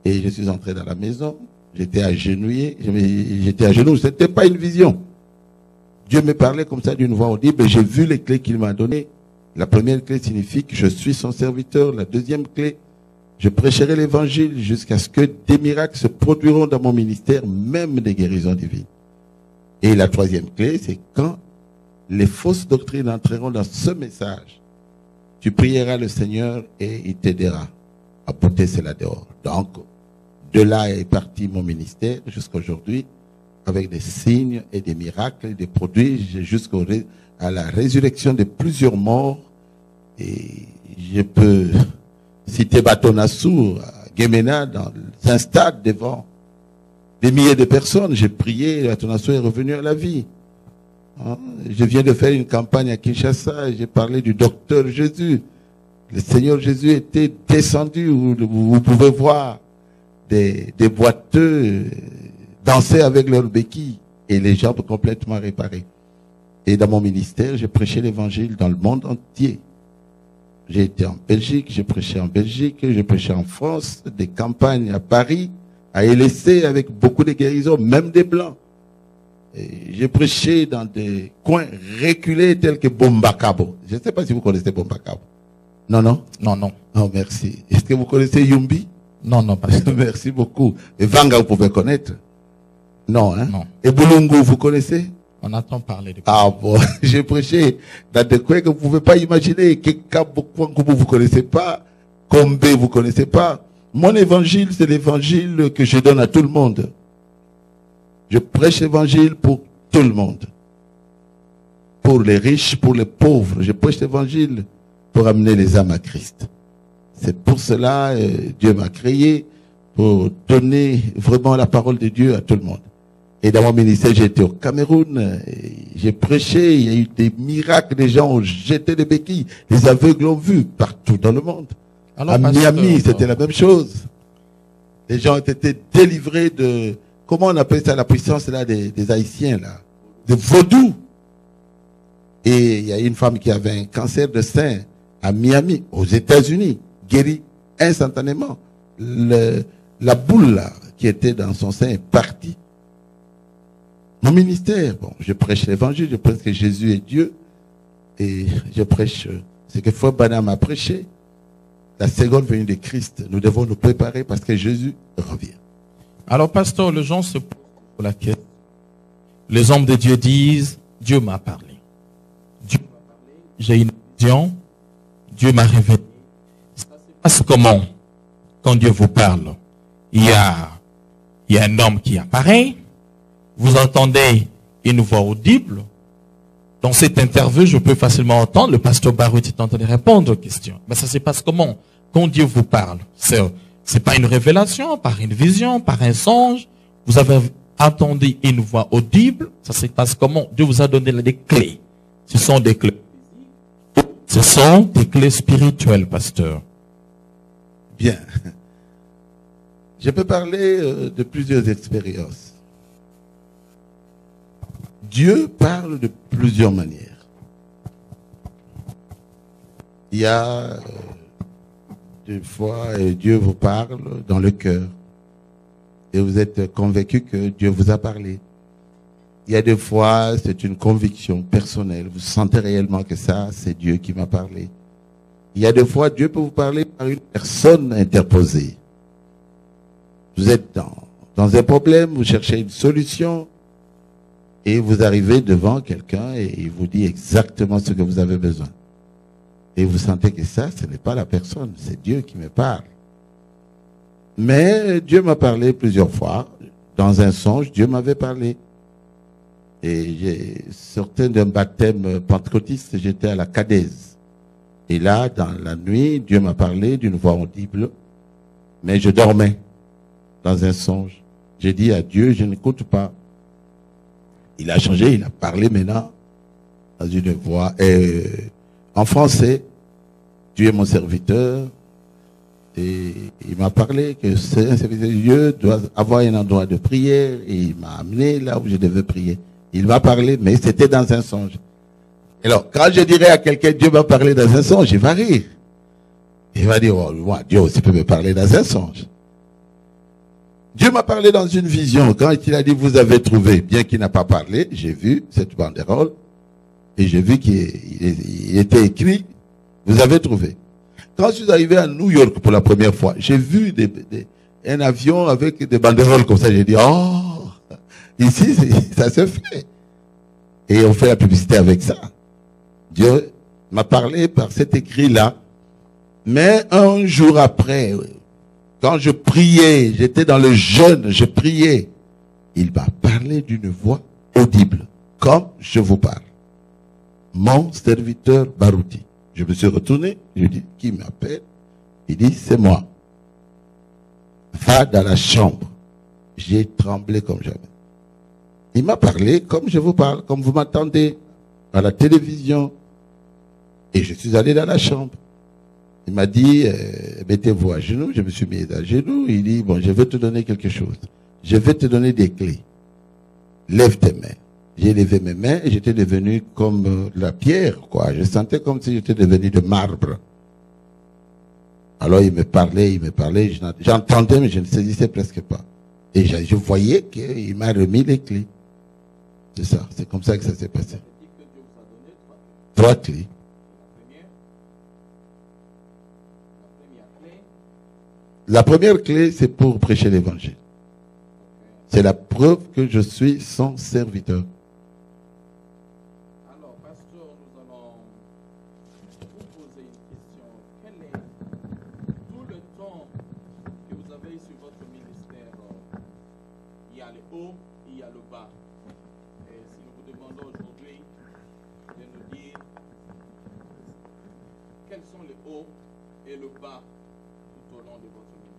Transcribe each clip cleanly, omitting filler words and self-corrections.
Et je suis entré dans la maison, j'étais agenouillé, j'étais à genoux, c'était pas une vision. Dieu me parlait comme ça d'une voix audible et j'ai vu les clés qu'il m'a données. La première clé signifie que je suis son serviteur. La deuxième clé, je prêcherai l'évangile jusqu'à ce que des miracles se produiront dans mon ministère, même des guérisons divines. Et la troisième clé, c'est quand les fausses doctrines entreront dans ce message, tu prieras le Seigneur et il t'aidera à porter cela dehors. Donc, de là est parti mon ministère jusqu'à aujourd'hui, avec des signes et des miracles et des produits jusqu'à la résurrection de plusieurs morts. Et je peux citer Batonassou, Guémena, dans un stade devant des milliers de personnes. J'ai prié, Batonassou est revenu à la vie. Je viens de faire une campagne à Kinshasa, j'ai parlé du docteur Jésus. Le Seigneur Jésus était descendu, vous pouvez voir des boiteux danser avec leurs béquilles et les jambes complètement réparées. Et dans mon ministère, j'ai prêché l'évangile dans le monde entier. J'ai été en Belgique, j'ai prêché en Belgique, j'ai prêché en France, des campagnes à Paris, à LSC avec beaucoup de guérisons, même des blancs. J'ai prêché dans des coins reculés tels que Bombakabo. Je ne sais pas si vous connaissez Bombakabo. Non, non? Non, non. Oh, merci. Est-ce que vous connaissez Yumbi? Non, non, pas Merci beaucoup. Et Vanga, vous pouvez connaître? Non, hein? Non. Et Boulungu, vous connaissez? On entend parler de Ah bon, j'ai prêché dans des coins que vous ne pouvez pas imaginer. Kekabokwankubu, vous ne connaissez pas. Kombe, vous ne connaissez pas. Mon évangile, c'est l'évangile que je donne à tout le monde. Je prêche l'évangile pour tout le monde. Pour les riches, pour les pauvres. Je prêche l'évangile pour amener les âmes à Christ. C'est pour cela Dieu m'a créé, pour donner vraiment la parole de Dieu à tout le monde. Et dans mon ministère, j'ai été au Cameroun, j'ai prêché, il y a eu des miracles, les gens ont jeté des béquilles, les aveugles l'ont vu partout dans le monde. Alors, à Miami, c'était la même chose. Les gens ont été délivrés de, comment on appelle ça, la puissance là des Haïtiens là, de vaudou. Et il y a une femme qui avait un cancer de sein à Miami, aux États-Unis, guérie instantanément. La boule là, qui était dans son sein est partie. Mon ministère, bon, je prêche l'évangile, je prêche que Jésus est Dieu, et je prêche ce que Frère Branham a prêché, la seconde venue de Christ. Nous devons nous préparer parce que Jésus revient. Alors, pasteur, les gens se posent la question. Les hommes de Dieu disent, Dieu m'a parlé. Dieu m'a parlé, j'ai une vision, Dieu m'a révélé. Ça se passe comment quand Dieu vous parle? Il y a un homme qui apparaît. Vous entendez une voix audible. Dans cette interview, je peux facilement entendre le pasteur Baruti est en train de répondre aux questions. Mais ça se passe comment? Quand Dieu vous parle, c'est pas une révélation, par une vision, par un songe. Vous avez entendu une voix audible. Ça se passe comment? Dieu vous a donné des clés. Ce sont des clés. Ce sont des clés spirituelles, pasteur. Bien. Je peux parler de plusieurs expériences. Dieu parle de plusieurs manières. Il y a des fois Dieu vous parle dans le cœur et vous êtes convaincu que Dieu vous a parlé. Il y a des fois c'est une conviction personnelle. Vous sentez réellement que ça, c'est Dieu qui m'a parlé. Il y a des fois Dieu peut vous parler par une personne interposée. Vous êtes dans un problème, vous cherchez une solution. Et vous arrivez devant quelqu'un et il vous dit exactement ce que vous avez besoin. Et vous sentez que ça, ce n'est pas la personne, c'est Dieu qui me parle. Mais Dieu m'a parlé plusieurs fois. Dans un songe, Dieu m'avait parlé. Et j'ai sorti d'un baptême pentecôtiste, j'étais à la Cadaise. Et là, dans la nuit, Dieu m'a parlé d'une voix audible. Mais je dormais dans un songe. J'ai dit à Dieu, je n'écoute pas. Il a changé, il a parlé maintenant dans une voix en français. Dieu est mon serviteur. Et il m'a parlé que c'est un serviteur de Dieu doit avoir un endroit de prière. Et il m'a amené là où je devais prier. Il m'a parlé, mais c'était dans un songe. Alors, quand je dirais à quelqu'un, Dieu m'a parlé dans un songe, il va rire. Il va dire, oh, moi, Dieu aussi peut me parler dans un songe. Dieu m'a parlé dans une vision. Quand il a dit, vous avez trouvé, bien qu'il n'a pas parlé, j'ai vu cette banderole et j'ai vu qu'il était écrit, vous avez trouvé. Quand je suis arrivé à New York pour la première fois, j'ai vu un avion avec des banderoles comme ça. J'ai dit, oh, ici, ça se fait. Et on fait la publicité avec ça. Dieu m'a parlé par cet écrit-là. Mais un jour après, quand je priais, j'étais dans le jeûne, je priais, il m'a parlé d'une voix audible, comme je vous parle. Mon serviteur Barouti. Je me suis retourné, je lui ai dit, qui m'appelle? Il dit, c'est moi. Va dans la chambre. J'ai tremblé comme jamais. Il m'a parlé comme je vous parle, comme vous m'entendez, à la télévision. Et je suis allé dans la chambre. Il m'a dit, mettez-vous à genoux. Je me suis mis à genoux. Il dit, bon, je vais te donner quelque chose. Je vais te donner des clés. Lève tes mains. J'ai levé mes mains et j'étais devenu comme la pierre, quoi. Je sentais comme si j'étais devenu de marbre. Alors il me parlait, j'entendais mais je ne saisissais presque pas. Et je voyais qu'il m'a remis les clés. C'est ça, c'est comme ça que ça s'est passé. 3 clés. La première clé, c'est pour prêcher l'évangile. C'est la preuve que je suis son serviteur. Alors, pasteur, nous allons vous poser une question. Quel est tout le temps que vous avez sur votre ministère? Il y a le haut, il y a le bas. Et si nous vous demandons aujourd'hui de nous dire quels sont les hauts et le bas tout au long de votre ministère.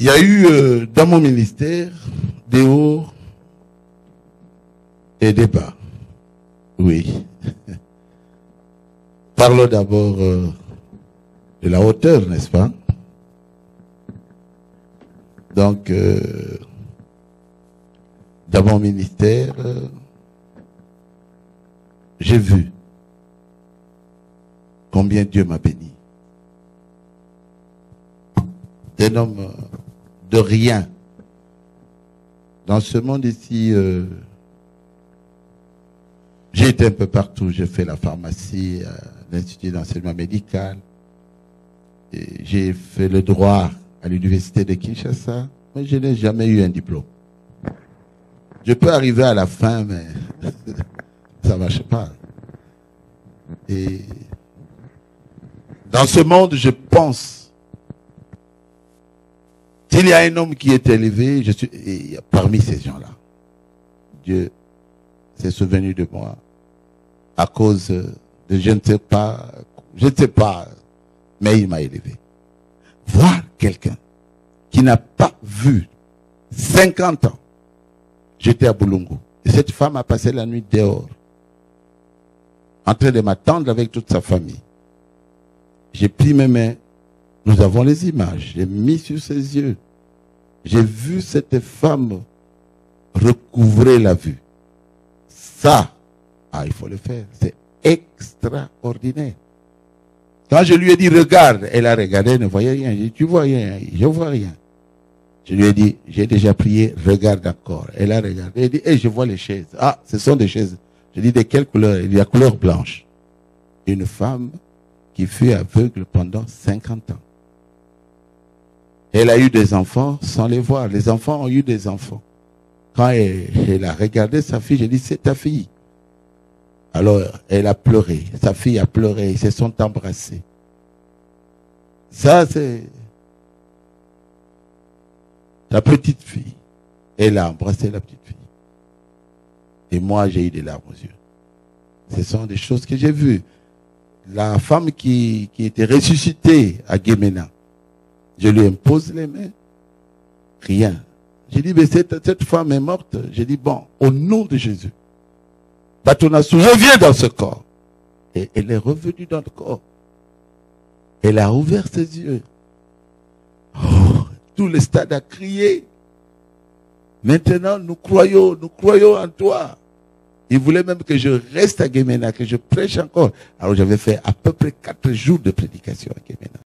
Il y a eu dans mon ministère des hauts et des bas. Oui. Parlons d'abord de la hauteur, n'est-ce pas? Donc, dans mon ministère, j'ai vu combien Dieu m'a béni. D'un homme de rien. Dans ce monde ici, j'ai été un peu partout. J'ai fait la pharmacie, l'Institut d'enseignement médical. J'ai fait le droit à l'université de Kinshasa. Mais je n'ai jamais eu un diplôme. Je peux arriver à la fin, mais ça ne marche pas. Et dans ce monde, je pense, s'il y a un homme qui est élevé, je suis parmi ces gens-là. Dieu s'est souvenu de moi à cause de je ne sais pas, mais il m'a élevé. Voir quelqu'un qui n'a pas vu 50 ans, j'étais à Boulungu, et cette femme a passé la nuit dehors, en train de m'attendre avec toute sa famille. J'ai pris mes mains, nous avons les images, j'ai mis sur ses yeux. J'ai vu cette femme recouvrer la vue. Ça, il faut le faire. C'est extraordinaire. Quand je lui ai dit, regarde, elle a regardé, elle ne voyait rien. J'ai dit, tu vois rien, je vois rien. Je lui ai dit, j'ai déjà prié, regarde encore. Elle a regardé, elle dit, je vois les chaises. Ah, ce sont des chaises. Je dis, de quelle couleur? Il y a couleur blanche. Une femme qui fut aveugle pendant 50 ans. Elle a eu des enfants sans les voir. Les enfants ont eu des enfants. Quand elle a regardé sa fille, j'ai dit, c'est ta fille. Alors, elle a pleuré. Sa fille a pleuré. Ils se sont embrassés. Ça, c'est la petite fille. Elle a embrassé la petite fille. Et moi, j'ai eu des larmes aux yeux. Ce sont des choses que j'ai vues. La femme qui était ressuscitée à Guémena, je lui impose les mains. Rien. J'ai dit, mais cette femme est morte. J'ai dit, bon, au nom de Jésus, Batonassou, reviens dans ce corps. Et elle est revenue dans le corps. Elle a ouvert ses yeux. Oh, tout le stade a crié. Maintenant, nous croyons en toi. Il voulait même que je reste à Guémena, que je prêche encore. Alors j'avais fait à peu près 4 jours de prédication à Guémena.